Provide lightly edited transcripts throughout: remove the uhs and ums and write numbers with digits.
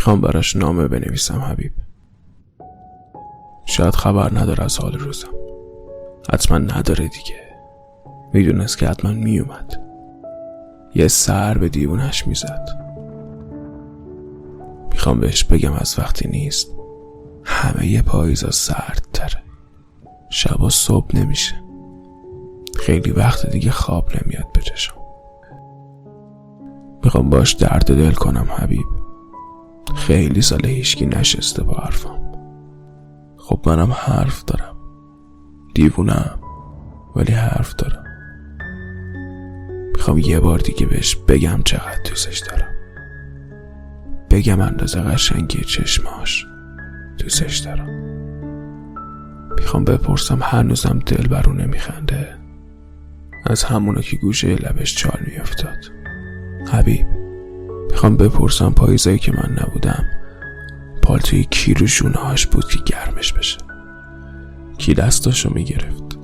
میخوام براش نامه بنویسم حبیب. شاید خبر نداره از حال روزم. حتما نداره دیگه. میدونست که حتما میومد. یه سر به دیوونش میزد. میخوام بهش بگم از وقتی نیست همه یه پاییزا سرد تره. شبا صبح نمیشه. خیلی وقت دیگه خواب نمیاد به چشم. میخوام باش درد دل کنم حبیب. خیلی سال هیچکی نشسته با حرفم. خب منم حرف دارم. دیوونم ولی حرف دارم. میخوام یه بار دیگه بهش بگم چقدر دوستش دارم. بگم اندازه قشنگی چشماش دوستش دارم. میخوام بپرسم هنوزم دل برو نمیخنده، از همونو که گوشه لبش چال میافتاد. حبیب میخوام بپرسم پاییزایی که من نبودم پالتوی کی رو شونه‌هاش بود که گرمش بشه، کی دستاشو میگرفت،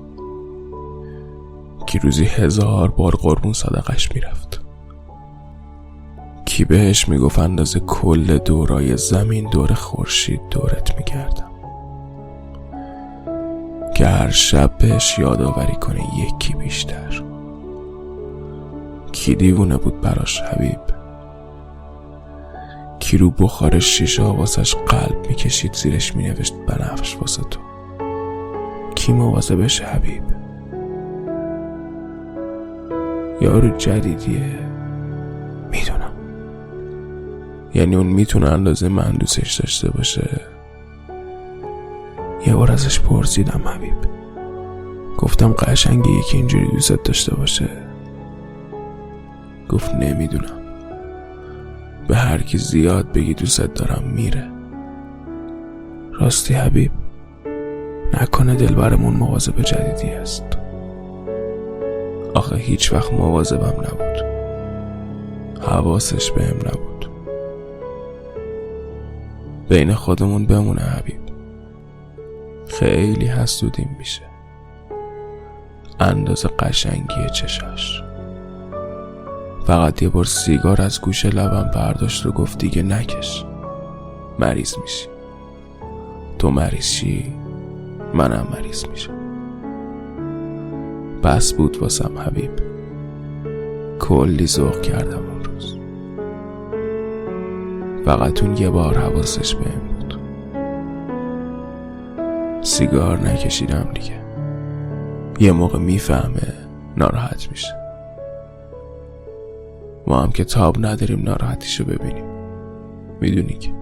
کی روزی 1000 بار قربون صدقش میرفت، کی بهش میگفت اندازه کل دورای زمین دور خورشید دورت میگردم، که هر شب بهش یادآوری کنه یکی بیشتر. کی دیوونه بود براش حبیب، کی رو بخار شیشه واسش قلب میکشید زیرش مینوشت بنفش واسه تو. کی مواظبش حبیب. یارو جدیدیه میدونم، یعنی اون میتونه اندازه من دوستش داشته باشه. یه بار ازش پرسیدم حبیب، گفتم قشنگه یکی اینجوری دوست داشته باشه؟ گفت نمیدونم، به هر کی زیاد بگی دوست دارم میره. راستی حبیب، نکنه دلبرمون مواظب جدیدی است؟ آخه هیچ وقت مواظبم نبود، حواسش بهم نبود. بین خودمون بمونه حبیب، خیلی حسودیم میشه اندازه قشنگی چشاش. فقط یه بار سیگار از گوشه لبم برداشت و گفت دیگه نکش، مریض میشی. تو مریض شی منم مریض میشم. بس بود واسم حبیب، کلی ذوق کردم اون روز. فقط اون یه بار حواسش بهم بود. سیگار نکشیدم دیگه. یه موقع میفهمه ناراحت میشه. ما هم که تاب نداریم ناراحتیشو ببینیم، میدونی که.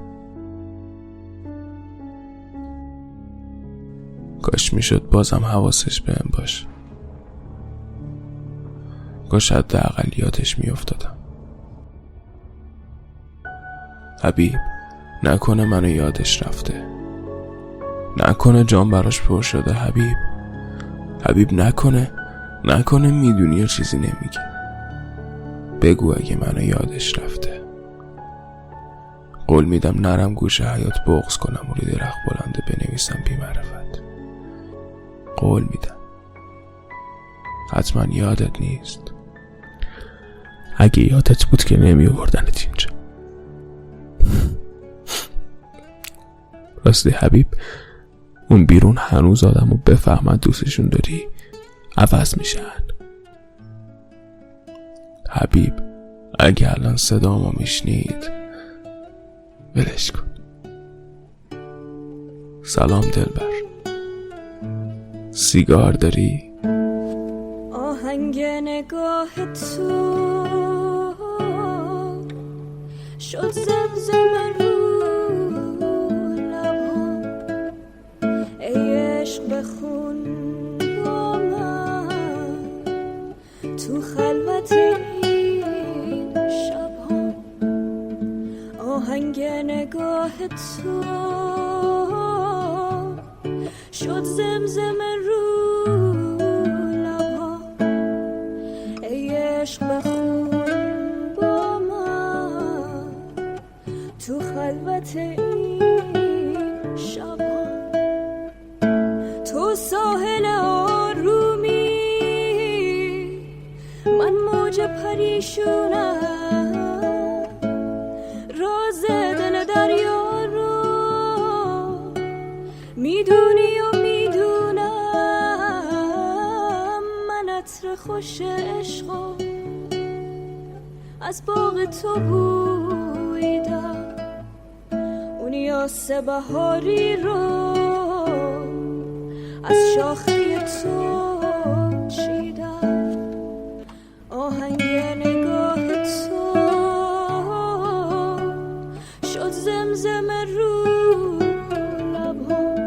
کاش میشد بازم حواسش بهم باشه. کاش حداقل یادش میافتادم. حبیب نکنه منو یادش رفته، نکنه جام براش پر شده. حبیب نکنه میدونی یا چیزی نمیگه. بگو اگه منو یادش رفته. قول میدم نرم گوشه حیات بغض کنم و روی درخت بلنده بنویسم بی معرفت. قول میدم. حتما یادت نیست. اگه یادت بود که نمی آوردنت اینجا. راستی حبیب، اون بیرون هنوز آدمو بفهمد دوستشون داری عوض میشن. حبیب اگه الان صدامو میشنید ولش کن. سلام دلبر، سیگار داری؟ آهنگ نگاه تو شد زمزمه رو لبام. ای عشق بخون با من تو خلوت این شبام. آهنگ نگاه تو شد زمزمه رو لبام. ای عشق بخون با من تو خلوت این شبام. تو ساحل آرومی، من موج پریشونم. راز دل دریا میدونی و میدونم من عطر خوش عشقو از باغ تو بویدم، اون یاس بهاری رو از شاخه تو چیدم، آهنگ نگاه تو شد زمزمه رو لبام.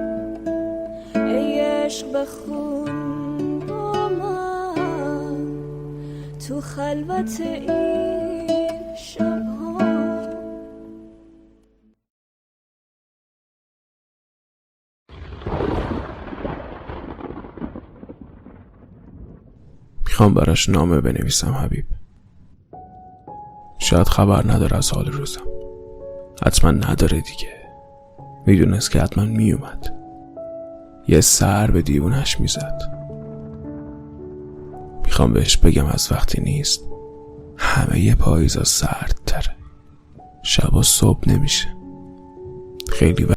ای عشق بخون با من تو خلوت این شبها. میخوام براش نامه بنویسم حبیب. شاید خبر نداره از حال روزم، حتما نداره دیگه. میدونست که حتما میومد، یه سر به دیوونش میزد. میخوام بهش بگم از وقتی نیست همه یه پاییزا سرد تره، شب و صبح نمیشه. خیلی